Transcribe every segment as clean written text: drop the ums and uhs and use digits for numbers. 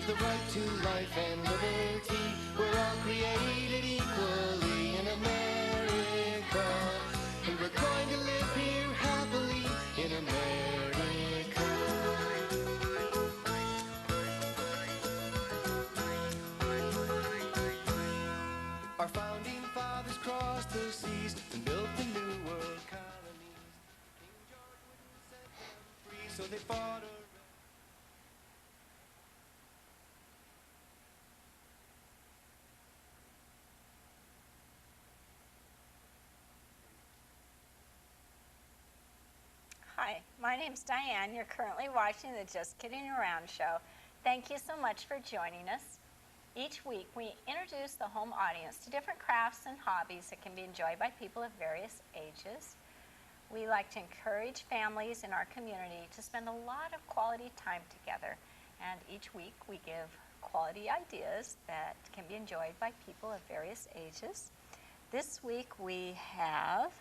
the right to life and liberty. We're all created equally in America, and we're going to live here happily in America. Our founding fathers crossed the seas and built the new world colonies. King George wouldn't set them free, so they fought a Hi, my name's Diane. You're currently watching the Just Kidding Around show. Thank you so much for joining us. Each week, we introduce the home audience to different crafts and hobbies that can be enjoyed by people of various ages. We like to encourage families in our community to spend a lot of quality time together. And each week, we give quality ideas that can be enjoyed by people of various ages. This week, we have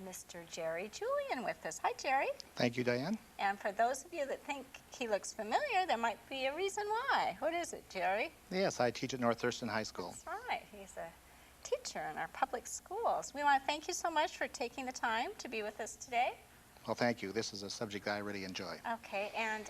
Mr. Jerry Julian with us. Hi, Jerry. Thank you, Diane. And for those of you that think he looks familiar, there might be a reason why. What is it, Jerry? Yes, I teach at North Thurston High School. That's right. He's a teacher in our public schools. We want to thank you so much for taking the time to be with us today. Well, thank you. This is a subject that I really enjoy. Okay, and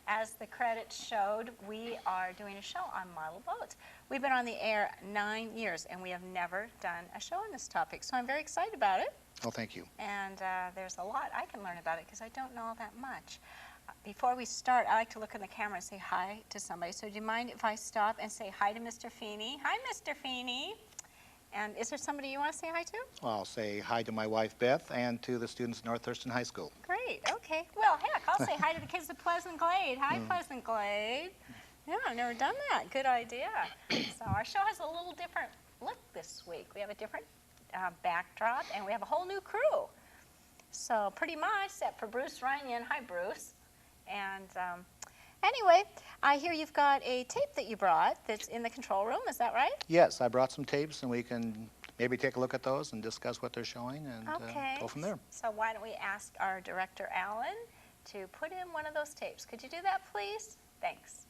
as the credits showed, we are doing a show on model boats. We've been on the air 9 years, and we have never done a show on this topic, so I'm very excited about it. Oh, thank you. And there's a lot I can learn about it because I don't know that much. Before we start, I like to look in the camera and say hi to somebody. So do you mind if I stop and say hi to Mr. Feeney? Hi, Mr. Feeney. And is there somebody you want to say hi to? Well, I'll say hi to my wife, Beth, and to the students at North Thurston High School. Great. Okay. Well, heck, I'll say hi to the kids at Pleasant Glade. Hi, Pleasant Glade. Yeah, I've never done that. Good idea. So our show has a little different look this week. We have a different backdrop, and we have a whole new crew. So pretty much, except for Bruce Ryan. Hi, Bruce. And anyway, I hear you've got a tape that you brought that's in the control room. Is that right? Yes, I brought some tapes, and we can maybe take a look at those and discuss what they're showing and go from there. So why don't we ask our director, Alan, to put in one of those tapes. Could you do that, please? Thanks.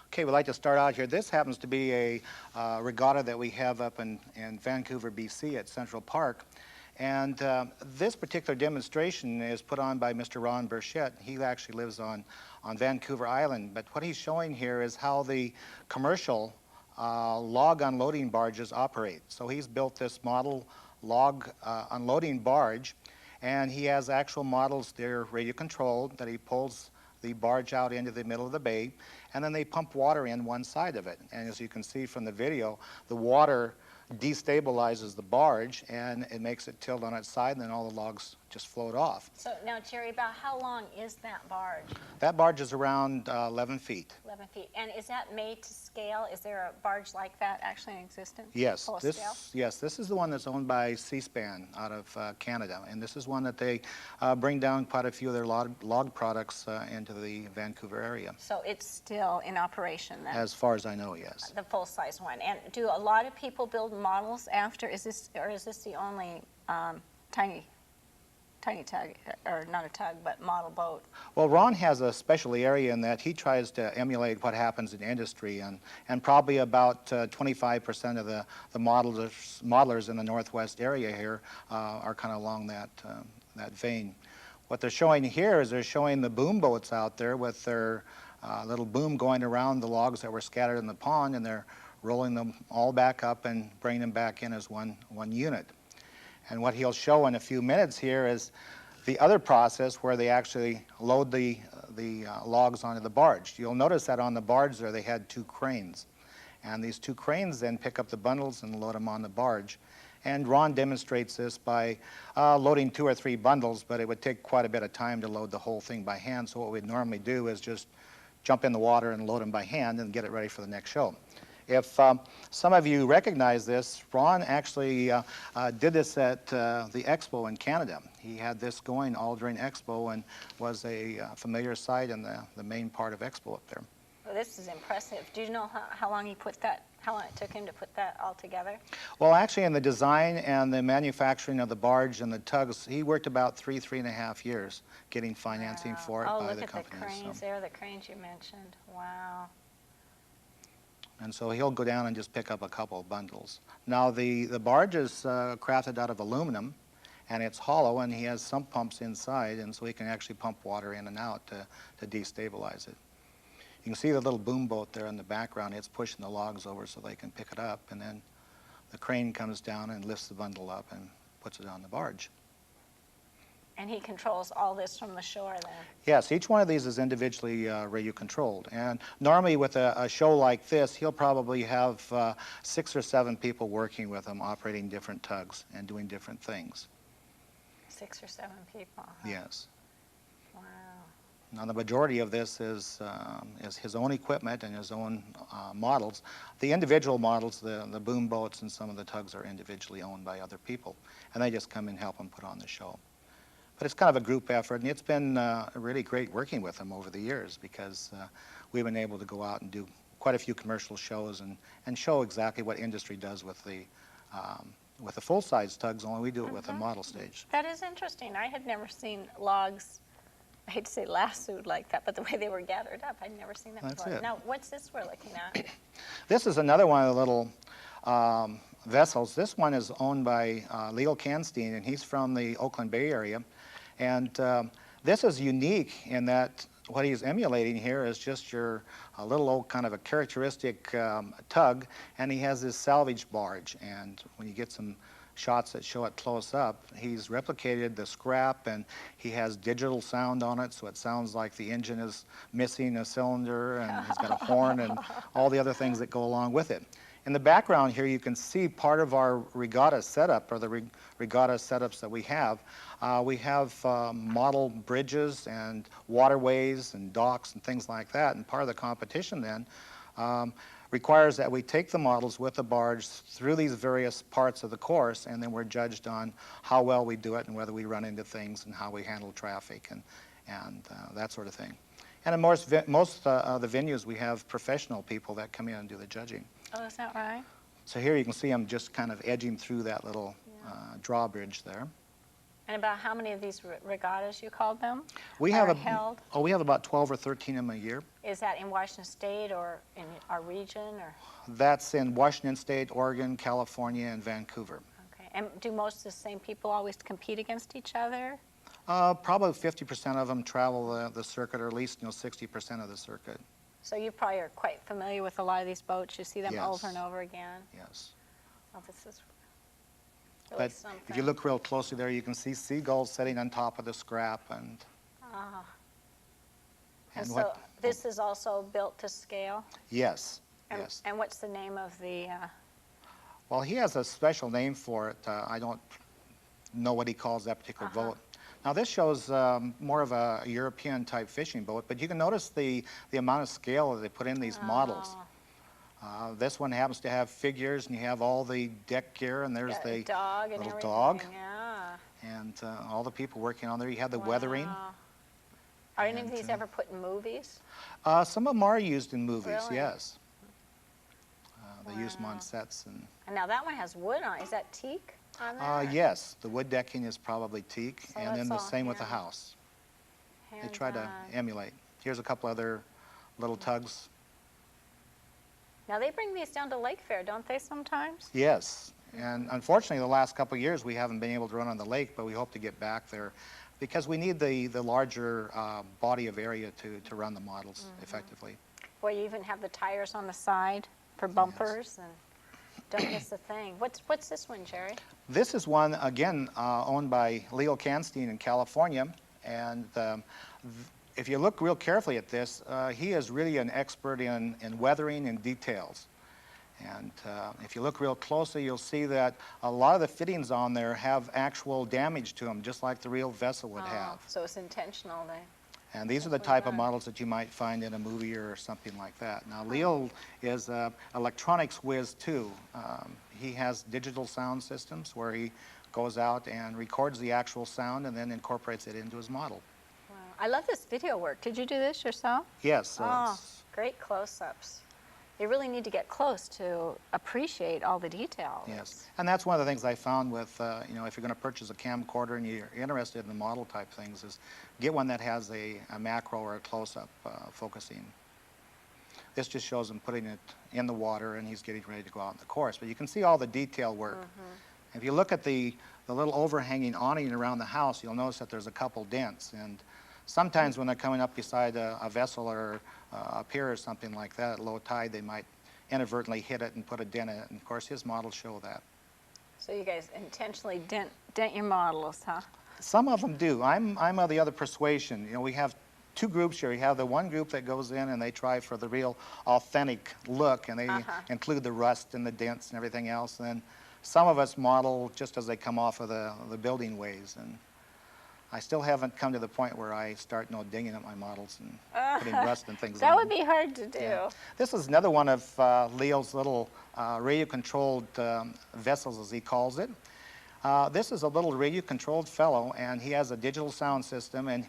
Okay, we'd like to start out here. This happens to be a regatta that we have up in Vancouver, BC at Central Park. And this particular demonstration is put on by Mr. Ron Burchett. He actually lives on Vancouver Island. But what he's showing here is how the commercial log unloading barges operate. So he's built this model log unloading barge, and he has actual models. They're radio controlled, that he pulls the barge out into the middle of the bay, and then they pump water in one side of it. And as you can see from the video, the water destabilizes the barge and it makes it tilt on its side, and then all the logs just float off. So now, Jerry, about how long is that barge? That barge is around 11 feet. 11 feet. And is that made to scale? Is there a barge like that actually in existence? Yes, Full scale? yes, this is the one that's owned by C-SPAN out of Canada, and this is one that they bring down quite a few of their log products into the Vancouver area. So it's still in operation then? As far as I know, yes. The full-size one. And do a lot of people build models after? Is this the only tiny tug, or not a tug, but model boat? Well, Ron has a special area in that he tries to emulate what happens in industry, and probably about 25% of the modelers in the Northwest area here are kind of along that vein. What they're showing here is they're showing the boom boats out there with their little boom going around the logs that were scattered in the pond, and they're rolling them all back up and bringing them back in as one unit. And what he'll show in a few minutes here is the other process where they actually load the logs onto the barge. You'll notice that on the barge there they had 2 cranes. And these 2 cranes then pick up the bundles and load them on the barge. And Ron demonstrates this by loading 2 or 3 bundles, but it would take quite a bit of time to load the whole thing by hand. So what we'd normally do is just jump in the water and load them by hand and get it ready for the next show. If some of you recognize this, Ron actually did this at the Expo in Canada. He had this going all during Expo and was a familiar sight in the main part of Expo up there. Well, this is impressive. Do you know how long he put that, how long it took him to put that all together? Well, actually, in the design and the manufacturing of the barge and the tugs, he worked about 3.5 years getting financing for it Oh, by look the at company. the cranes so. there, the cranes you mentioned. Wow. And so he'll go down and just pick up a couple of bundles. Now, the barge is crafted out of aluminum, and it's hollow, and he has sump pumps inside, and so he can actually pump water in and out to destabilize it. You can see the little boom boat there in the background. It's pushing the logs over so they can pick it up, and then the crane comes down and lifts the bundle up and puts it on the barge. And he controls all this from the shore then? Yes, each one of these is individually radio controlled. And normally with a show like this, he'll probably have 6 or 7 people working with him, operating different tugs and doing different things. 6 or 7 people? Huh? Yes. Wow. Now the majority of this is his own equipment and his own models. The individual models, the boom boats and some of the tugs are individually owned by other people, and they just come and help him put on the show. But it's kind of a group effort, and it's been really great working with him over the years because we've been able to go out and do quite a few commercial shows and show exactly what industry does with the full-size tugs, only we do it with a model stage. That is interesting. I had never seen logs, I hate to say lassoed like that, but the way they were gathered up, I'd never seen that That's before. it. Now, what's this we're looking at? This is another one of the little vessels. This one is owned by Leo Canstein, and he's from the Oakland Bay area. And this is unique in that what he's emulating here is just your little old kind of a characteristic tug, and he has this salvage barge. And when you get some shots that show it close up, he's replicated the scrap, and he has digital sound on it, so it sounds like the engine is missing a cylinder, and he's got a horn and all the other things that go along with it. In the background here, you can see part of our regatta setup, or the regatta setups that we have. We have model bridges and waterways and docks and things like that, and part of the competition then requires that we take the models with the barge through these various parts of the course, and then we're judged on how well we do it and whether we run into things and how we handle traffic and that sort of thing. And in most of the venues, we have professional people that come in and do the judging. Oh, is that right? So here you can see I'm just kind of edging through that little drawbridge there. And about how many of these regattas, you called them, We are have held? we have about 12 or 13 of them a year. Is that in Washington State or in our region? Or? That's in Washington State, Oregon, California, and Vancouver. Okay. And do most of the same people always compete against each other? Probably 50% of them travel the circuit, or at least 60% of the circuit. So you probably are quite familiar with a lot of these boats. You see them Yes. over and over again. Yes. Oh, this is really But something. if you look real closely there, you can see seagulls sitting on top of the scrap. And And so what- this is also built to scale? Yes, And, yes. and what's the name of the, Well, he has a special name for it. I don't know what he calls that particular boat. Now, this shows more of a European-type fishing boat, but you can notice the amount of scale that they put in these models. This one happens to have figures, and you have all the deck gear, and there's the dog and little everything? dog, Yeah. and all the people working on there. You have the weathering. Wow. Are any of And, these ever put in movies? Some of them are used in movies, Really? yes. They use them on sets. And And now that one has wood on it. Is that teak on there? yes, the wood decking is probably teak, So and that's then the all same with the hand- house. They try to hand-done. emulate. Here's a couple other little tugs. Now they bring these down to Lake Fair, don't they, sometimes? Yes, and unfortunately, the last couple of years, we haven't been able to run on the lake, but we hope to get back there because we need the larger body of area to run the models effectively. Where you even have the tires on the side for bumpers and don't miss a thing. What's this one, Jerry? This is one, again, owned by Leo Canstein in California, and if you look real carefully at this, he is really an expert in weathering and details. And if you look real closely, you'll see that a lot of the fittings on there have actual damage to them, just like the real vessel would have. So it's intentional then. And these are the type of models that you might find in a movie or something like that. Now, Leo is an electronics whiz, too. He has digital sound systems where he goes out and records the actual sound and then incorporates it into his model. Wow. I love this video work. Did you do this yourself? Yes, so Oh. it's Great close-ups. You really need to get close to appreciate all the details. Yes, and that's one of the things I found with, you know, if you're going to purchase a camcorder and you're interested in the model type things, is get one that has a macro or a close-up focusing. This just shows him putting it in the water and he's getting ready to go out in the course. But you can see all the detail work. If you look at the little overhanging awning around the house, you'll notice that there's a couple dents. And sometimes when they're coming up beside a vessel or a pier or something like that at low tide, they might inadvertently hit it and put a dent in it. And of course, his models show that. So you guys intentionally dent your models, huh? Some of them do. I'm of the other persuasion. You know, we have two groups here. We have the one group that goes in and they try for the real authentic look, and they include the rust and the dents and everything else. And then some of us model just as they come off of the building ways. And I still haven't come to the point where I start, you know, dinging up my models and putting rust and things That on would them. be hard to do. Yeah. This is another one of Leo's little radio-controlled vessels, as he calls it. This is a little radio-controlled fellow, and he has a digital sound system. And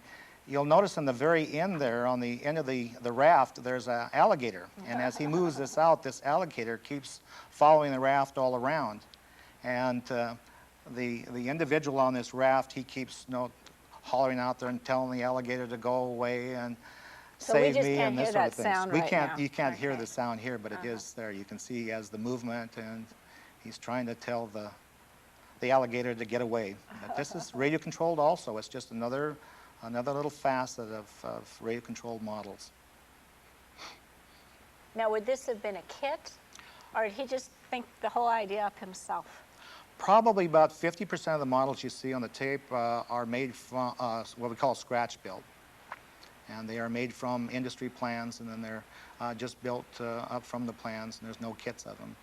you'll notice in the very end there, on the end of the raft, there's an alligator. And as he moves this out, this alligator keeps following the raft all around. And the individual on this raft, he keeps, you know, hollering out there and telling the alligator to go away and So we save just me can't and this hear sort that of things. sound right now. You can't hear Okay. the sound here, but it is there. You can see he has the movement, and he's trying to tell the alligator to get away. But this is radio controlled also. It's just another little facet of radio controlled models. Now, would this have been a kit, or did he just think the whole idea up himself? Probably about 50% of the models you see on the tape are made from what we call scratch build. And they are made from industry plans, and then they're just built up from the plans, and there's no kits of them.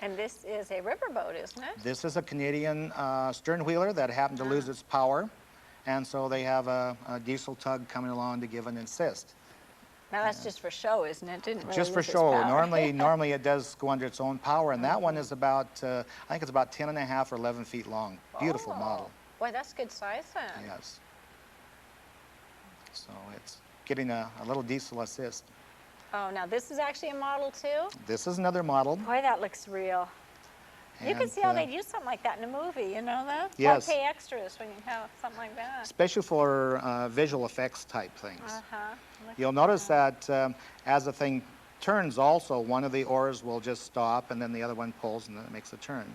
And this is a riverboat, isn't it? This is a Canadian stern wheeler that happened to lose its power, and so they have a diesel tug coming along to give an assist. Now, that's just for show, isn't it? Didn't really Just for lose its show. power. Normally it does go under its own power, and that one is about, I think it's about 10 and a half or 11 feet long. Beautiful model. Boy, that's good size then. Yes. So it's getting a little diesel assist. Oh, now this is actually a model too? This is another model. Boy, that looks real. You can and, see how they'd use something like that in a movie, you know that? Yes. Why pay extras when you have something like that? Especially for visual effects type things. Look You'll at notice that. that as the thing turns also, one of the oars will just stop and then the other one pulls and then it makes a turn.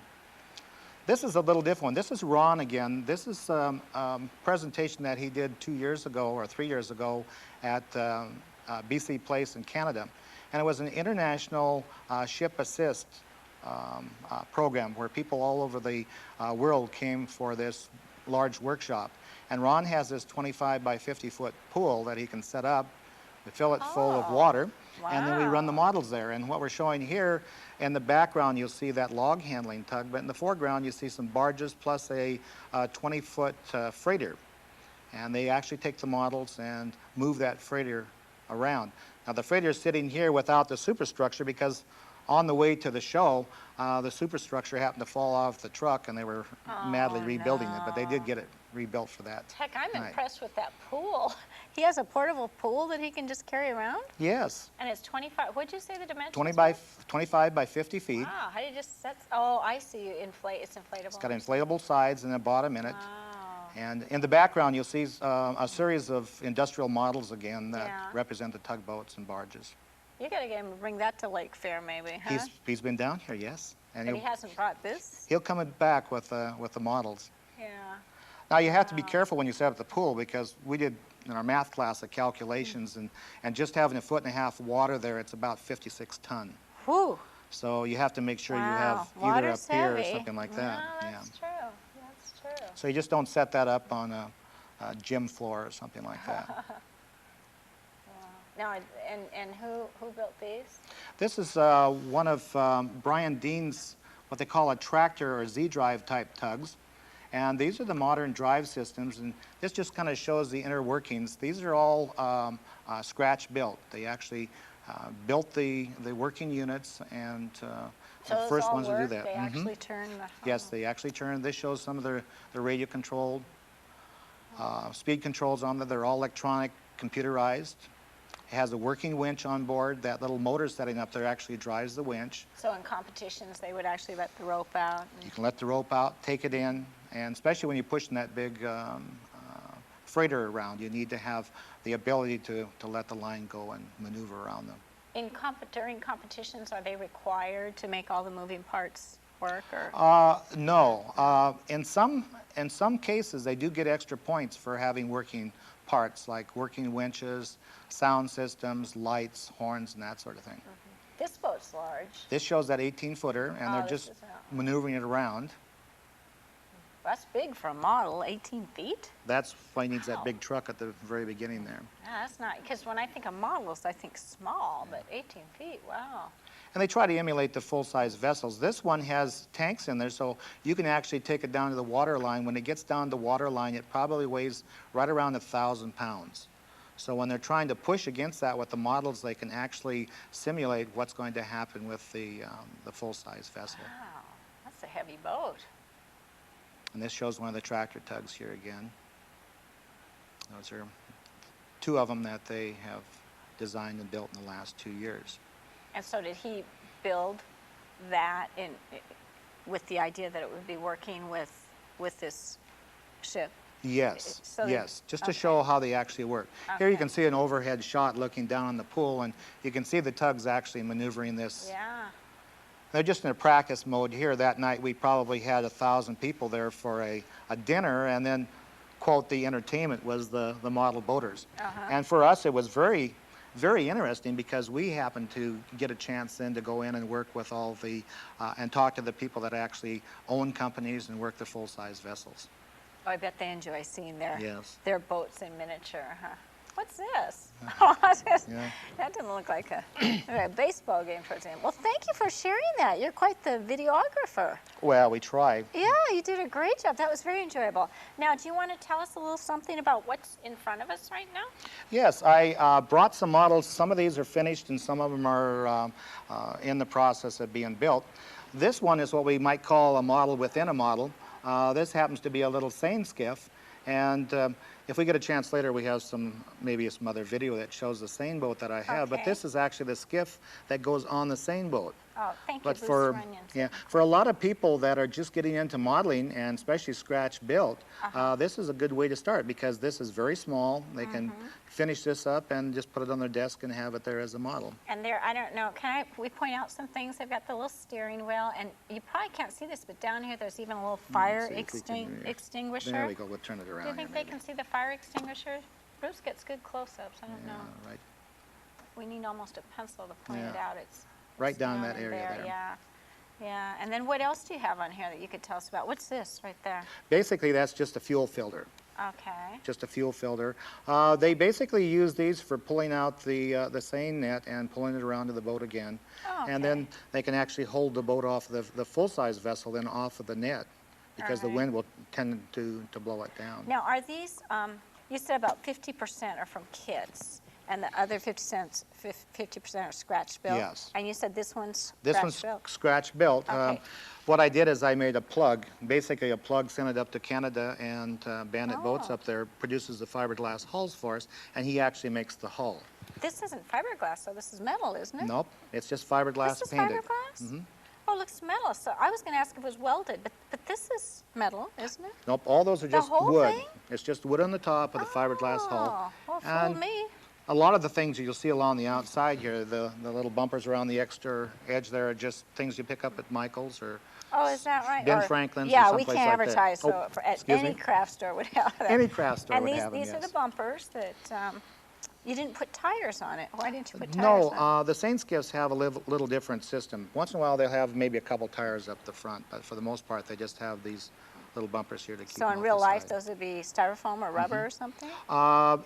This is a little different one. This is Ron again. This is a presentation that he did 2 years ago or 3 years ago at BC Place in Canada. And it was an international ship assist program where people all over the world came for this large workshop. And Ron has this 25 by 50 foot pool that he can set up. We fill it full of water, and then we run the models there. And what we're showing here, in the background you'll see that log handling tug, but in the foreground you see some barges plus a 20-foot freighter. And they actually take the models and move that freighter around. Now the freighter is sitting here without the superstructure because on the way to the show, the superstructure happened to fall off the truck and they were madly rebuilding it, but they did get it rebuilt for that. Heck, I'm night. impressed with that pool. He has a portable pool that he can just carry around? Yes, And it's 25, what'd you say the dimensions 25 by 50 feet. Wow, how do you just set, oh, I see you inflate, it's inflatable. It's got inflatable sides and a bottom in it. Wow. And in the background, you'll see a series of industrial models again that Yeah. represent the tugboats and barges. You gotta get him to bring that to Lake Fair maybe, huh? He's been down here, yes. And But he hasn't brought this? he'll come back with the models. Yeah. Now, you have to be careful when you set up the pool because we did in our math class the calculations, and just having 1.5 feet water there, it's about 56 ton. Whew. So you have to make sure you Wow. have either a Water's pier or heavy. something like that. No, that's true. That's true. So you just don't set that up on a gym floor or something like that. Now, and who built these? This is one of Brian Dean's, what they call a tractor or Z-drive type tugs. And these are the modern drive systems, and this just kind of shows the inner workings. These are all scratch built. They actually built the working units, and So the those first all ones to do work? that. They Mhm. actually turn the... Yes, they actually turn. This shows some of the radio controlled speed controls on them. They're all electronic, computerized. It has a working winch on board. That little motor setting up there actually drives the winch. So in competitions, they would actually let the rope out? You can let the rope out, take it in, and especially when you're pushing that big freighter around, you need to have the ability to let the line go and maneuver around them. During competitions, are they required to make all the moving parts work? Or? No. In some cases, they do get extra points for having working parts, like working winches, sound systems, lights, horns, and that sort of thing. This boat's large. This shows that 18-footer, and they're just maneuvering it around. That's big for a model, 18 feet? That's why he needs that big truck at the very beginning there. Yeah, that's not, because when I think of models, I think small, but 18 feet, wow. And they try to emulate the full-size vessels. This one has tanks in there, so you can actually take it down to the water line. When it gets down to the water line, it probably weighs right around 1,000 pounds. So when they're trying to push against that with the models, they can actually simulate what's going to happen with the full-size vessel. Wow, that's a heavy boat. And this shows one of the tractor tugs here again. Those are two of them that they have designed and built in the last 2 years. And so did he build that with the idea that it would be working with this ship? Yes, So yes, just to show how they actually work. Here you Okay. can see an overhead shot looking down on the pool, and you can see the tugs actually maneuvering this. Yeah. They're just in a practice mode here. That night we probably had 1,000 people there for a dinner, and then, quote, the entertainment was the model boaters. And for us it was very, very interesting because we happened to get a chance then to go in and work with all the, and talk to the people that actually own companies and work the full-size vessels. Oh, I bet they enjoy seeing Yes. their boats in miniature, huh? What's this? Yeah. That doesn't look like a baseball game, for example. Well, thank you for sharing that. You're quite the videographer. Well, we try. Yeah, you did a great job. That was very enjoyable. Now, do you want to tell us a little something about what's in front of us right now? Yes, I brought some models. Some of these are finished and some of them are in the process of being built. This one is what we might call a model within a model. This happens to be a little seine skiff, and if we get a chance later, we have maybe some other video that shows the seine boat that I have, but this is actually the skiff that goes on the seine boat. Oh, thank you, But Bruce for Runyon. for a lot of people that are just getting into modeling, and especially scratch built, this is a good way to start because this is very small. They can finish this up and just put it on their desk and have it there as a model. And there, I don't know, we point out some things? They've got the little steering wheel, and you probably can't see this, but down here there's even a little fire see if we can- extinguisher. There we go. We'll turn it around. Do you think here, they can see the fire extinguisher? Bruce gets good close-ups, I don't know. Yeah, right. We need almost a pencil to point it Yeah. out. Right it's down down that in area there. Yeah, yeah. And then what else do you have on here that you could tell us about? What's this right there? Basically, that's just a fuel filter. Okay. Just a fuel filter. They basically use these for pulling out the seine net and pulling it around to the boat again. Oh, And then they can actually hold the boat off the full-size vessel then off of the net because the Alright. wind will tend to blow it down. Now, are these, you said about 50% are from kits, and the other 50% are scratch built? Yes. And you said this one's This scratch one's built? scratch built. Okay. What I did is I made a plug, basically a plug, sent it up to Canada, and Bandit Boats Oh. up there produces the fiberglass hulls for us, and he actually makes the hull. This isn't fiberglass, so this is metal, isn't it? Nope, it's just fiberglass This is painted. fiberglass? Oh, it looks metal. So I was going to ask if it was welded, but this is metal, isn't it? Nope, all those are The just whole wood. thing? It's just wood on the top of the fiberglass hull. Oh, well, fool And me. a lot of the things you'll see along the outside here, the little bumpers around the extra edge there are just things you pick up at Michael's or Oh, is that right? Ben Or- Franklin's or Yeah, we someplace can't like that. advertise, so Oh, at excuse any me? craft store would have that. Any craft store and would these, have them, these are yes. the bumpers that you didn't put tires on it. Why didn't you put tires No, on it? the seine skiffs have a little different system. Once in a while they'll have maybe a couple tires up the front, but for the most part they just have these little bumpers here to keep So them in off real the life, side. those would be styrofoam or rubber or something?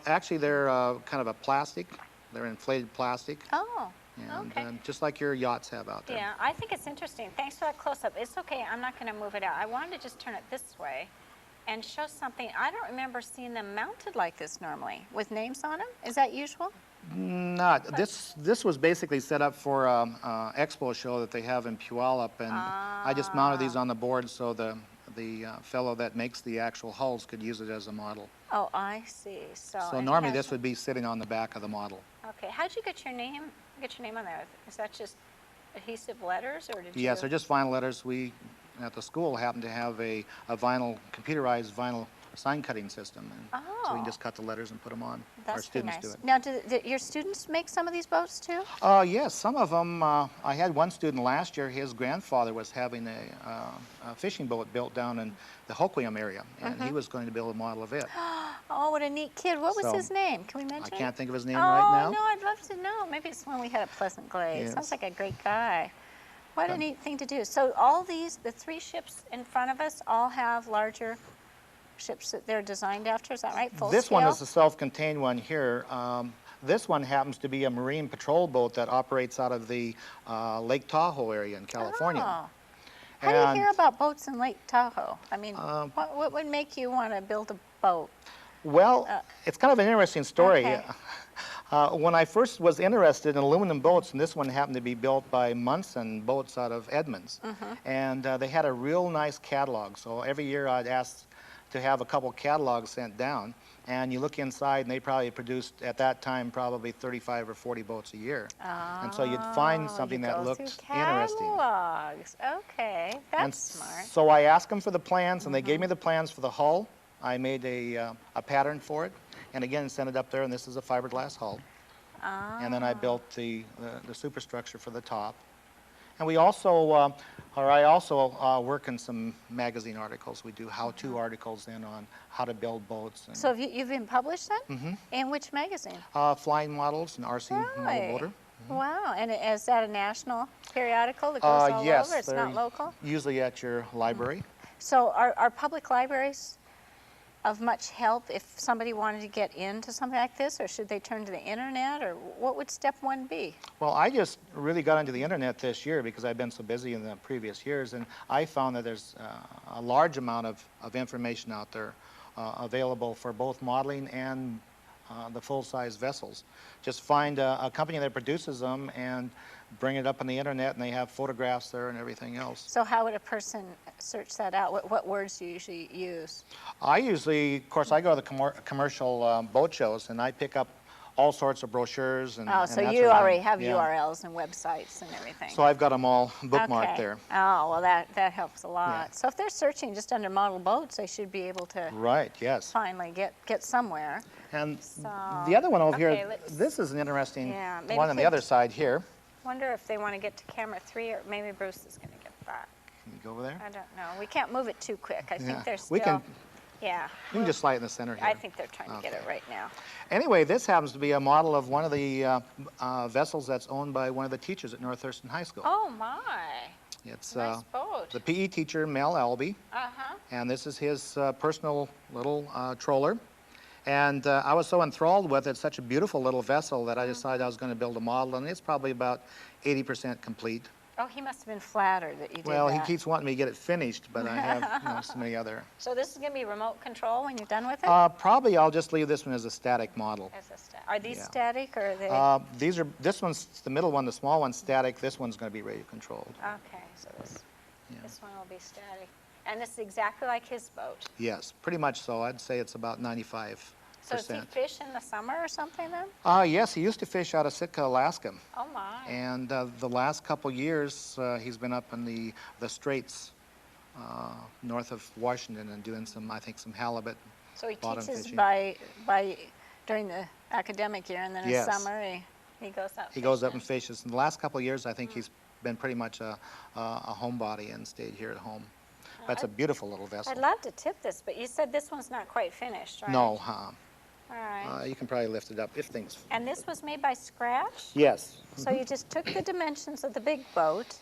Actually, they're kind of a plastic. They're inflated plastic, Oh, and okay. just like your yachts have out there. Yeah, I think it's interesting. Thanks for that close-up. It's okay, I'm not going to move it out. I wanted to just turn it this way and show something. I don't remember seeing them mounted like this normally, with names on them. Is that usual? Not this was basically set up for expo show that they have in Puyallup, and I just mounted these on the board so the the fellow that makes the actual hulls could use it as a model. Oh, I see. So So it normally has- this would be sitting on the back of the model. Okay. How'd you get your name? Get your name on there? Is that just adhesive letters, or did you? Yes, they're just vinyl letters. We at the school happen to have a computerized vinyl sign cutting system, and so we can just cut the letters and put them on. Our That's pretty students nice. do it. Now, do your students make some of these boats too? Yes, some of them. I had one student last year. His grandfather was having a fishing boat built down in the Hoquiam area, and he was going to build a model of it. Oh, what a neat kid. What was So, his name? Can we mention I it? can't think of his name Oh, right now. no, I'd love to know. Maybe it's when we had a Pleasant Glade. Sounds Yes. like a great guy. What a neat thing to do. So all these, the 3 ships in front of us, all have larger ships that they're designed after. Is that right? Full This one scale? is a self-contained one here. This one happens to be a marine patrol boat that operates out of the Lake Tahoe area in California. Oh. How do you And, hear about boats in Lake Tahoe? I mean, what would make you want to build a boat? Well, it's kind of an interesting story. Okay. When I first was interested in aluminum boats, and this one happened to be built by Munson Boats out of Edmonds, and they had a real nice catalog. So every year I'd ask to have a couple catalogs sent down, and you look inside, and they probably produced at that time probably 35 or 40 boats a year. And so you'd find something you that go looked through interesting. catalogs. Okay, that's And smart. so I asked them for the plans, and they gave me the plans for the hull. I made a pattern for it, and again sent it up there, and this is a fiberglass hull. And then I built the superstructure for the top. And we also, I also work in some magazine articles. We do how-to articles in on how to build boats. And, So you've been published then? In which magazine? Flying Models and RC Model Really? Boater. Wow, and is that a national periodical that goes all Yes, over? It's they're not local? usually at your library. So are public libraries of much help if somebody wanted to get into something like this, or should they turn to the internet, or what would step 1 be? Well, I just really got into the internet this year because I've been so busy in the previous years, and I found that there's a large amount of information out there available for both modeling and the full-size vessels. Just find a company that produces them and bring it up on the internet, and they have photographs there and everything else. So how would a person search that out? What words do you usually use? I usually, of course, I go to the commercial boat shows, and I pick up all sorts of brochures. And, Oh, and so that you sort of already thing. have Yeah. URLs and websites and everything. So I've got them all bookmarked Okay. there. Oh, well, that helps a lot. Yeah. So if they're searching just under model boats, they should be able to Right, yes. finally get somewhere. And So, the other one over okay, here, let's- this is an interesting Yeah, maybe one on the could- other side here. Wonder if they want to get to camera 3, or maybe Bruce is going to get that. Can you go over there? I don't know. We can't move it too quick. I Yeah. think they're still. We can, Yeah. you can just slide it in the center here. I think they're trying to get Okay. it right now. Anyway, this happens to be a model of one of the vessels that's owned by one of the teachers at North Thurston High School. Oh my! It's Nice boat. the PE teacher, Mel Albee, Uh-huh. and this is his personal little trawler. And I was so enthralled with it, it's such a beautiful little vessel, that I decided I was going to build a model, and it's probably about 80% complete. Oh, he must have been flattered that you did Well, that. he keeps wanting me to get it finished, but I have so many other. So this is going to be remote control when you're done with it? Probably I'll just leave this one as a static model. Are these yeah. static, or are they? This one's the middle one, the small one's static. This one's going to be radio controlled. Okay, so Yeah. this one will be static. And this is exactly like his boat. Yes, pretty much so. I'd say it's about 95%. So does he fish in the summer or something then? Yes, he used to fish out of Sitka, Alaska. Oh my. And the last couple years, he's been up in the Straits north of Washington and doing some, I think, some halibut. So he bottom teaches fishing. by during the academic year, and then Yes. in summer he goes out. He goes up fishing. and fishes. In the last couple of years, I think he's been pretty much a homebody and stayed here at home. That's a beautiful little vessel. I'd love to tip this, but you said this one's not quite finished, right? No, All right. you can probably lift it up if things. And this was made by scratch? Yes. So you just took the dimensions of the big boat,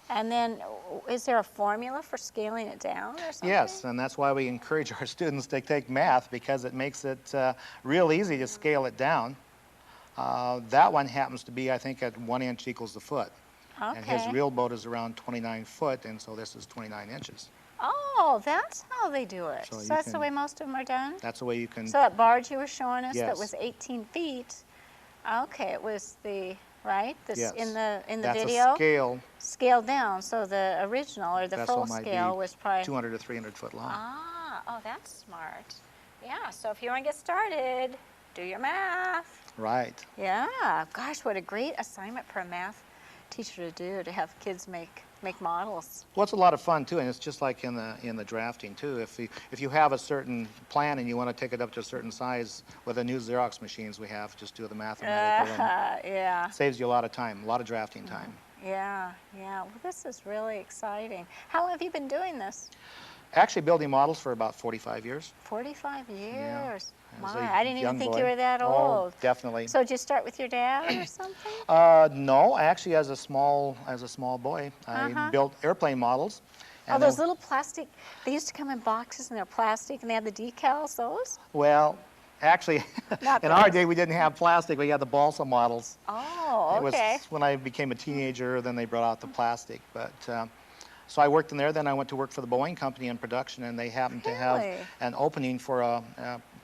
and then is there a formula for scaling it down or something? Yes, and that's why we encourage our students to take math, because it makes it real easy to scale it down. That one happens to be, I think, at 1 inch equals the foot. Okay. And his real boat is around 29 foot, and so this is 29 inches. Oh, that's how they do it. So So you that's the can- way most of them are done? That's the way you can. So that barge you were showing us that Yes. was 18 feet, okay, it was the right? Yes. In the That's video? a scale. Scaled down, so the original or the Vessel full might scale be was probably 200 to 300 foot long. Ah, oh, that's smart. Yeah, so if you want to get started, do your math. Right. Yeah, gosh, what a great assignment for a math teacher to do, to have kids make models. Well, it's a lot of fun too, and it's just like in the drafting too. If you have a certain plan and you want to take it up to a certain size, with the new Xerox machines we have, just do the mathematical. Yeah. Saves you a lot of time, a lot of drafting time. Yeah, yeah. Well, this is really exciting. How long have you been doing this? Actually, building models for about 45 years. 45 years. As My, a I didn't even young think boy. you were that Oh, old. definitely. So did you start with your dad or something? No, actually, as a small boy, I built airplane models. Oh, and those they- little plastic, they used to come in boxes and they're plastic and they had the decals, those? Well, actually, Not in our those. day, we didn't have plastic. We had the balsa models. Oh, It okay. was when I became a teenager, then they brought out the plastic. But so I worked in there. Then I went to work for the Boeing company in production, and they happened to have Really? an opening for a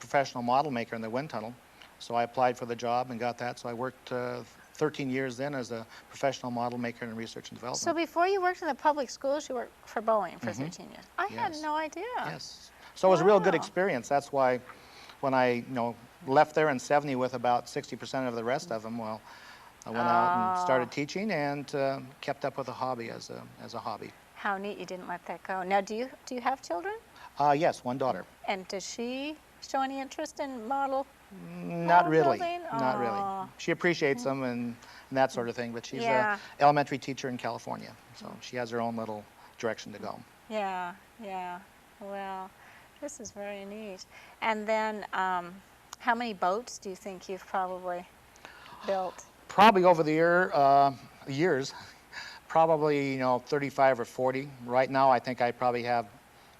professional model maker in the wind tunnel. So I applied for the job and got that. So I worked 13 years then as a professional model maker in research and development. So before you worked in the public schools, you worked for Boeing for 13 years. I had Yes. no idea. Yes. So it was a real good Wow. experience. That's why when I left there in 70 with about 60% of the rest of them, well, I went out and started teaching and kept up with a hobby as a hobby. How neat you didn't let that go. Now, do you have children? Yes, one daughter. And does she show any interest in model? Not really. building? Not really. Aw. She appreciates them and that sort of thing, but she's Yeah. an elementary teacher in California, so she has her own little direction to go. Yeah, yeah. Well, this is very neat. And then, how many boats do you think you've probably built? Probably over the years, probably 35 or 40. Right now, I think I probably have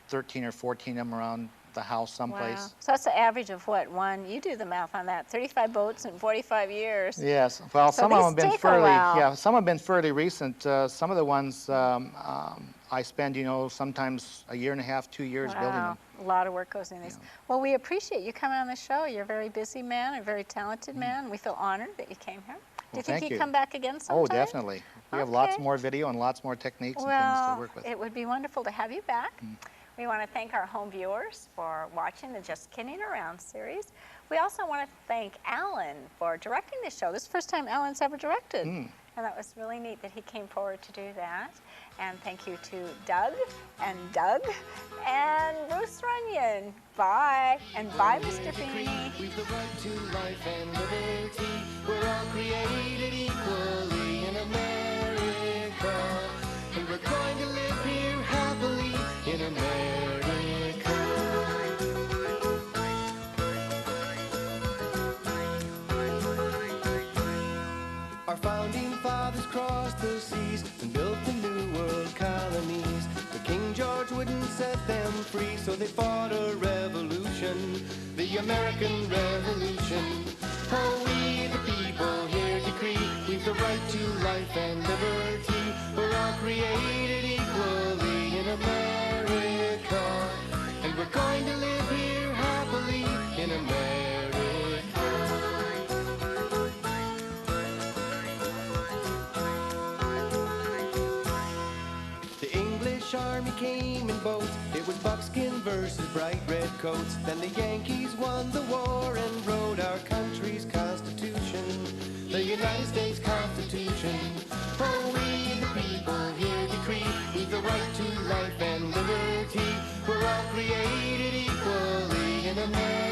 13 or 14 of them around the house someplace. Wow. So that's the average of what? You do the math on that. 35 boats in 45 years. Yes. Well, So some of these them have been take a fairly, while. some have been fairly recent. Some of the ones I spend, sometimes a year and a half, 2 years building Wow. them. A lot of work goes into these. Well, we appreciate you coming on the show. You're a very busy man, a very talented man. We feel honored that you came here. Do you think thank you'd you. come back again sometime? Oh, definitely. We have lots Okay. more video and lots more techniques and things Well, to work with. it would be wonderful to have you back. We want to thank our home viewers for watching the Just Kidding Around series. We also want to thank Alan for directing the show. This is the first time Alan's ever directed. And that was really neat that he came forward to do that. And thank you to Doug and Bruce Runyon. Bye. And bye, Mr. Feeney. We've the right to life and liberty. We're all created equally in America. And we're going to live here happily in America. Our founding fathers crossed the seas and built the new world colonies. But King George wouldn't set them free, so they fought a revolution, the American Revolution. Oh, we the people here decree, we've the right to life and liberty. We're all created equally in America, and we're going to live here happily in America. The English army came in boats. It was buckskin versus bright red coats. Then the Yankees won the war and wrote our country's constitution, the United States Constitution. Oh, we the people here decree, we've the right to life and liberty. We're all created equally in America.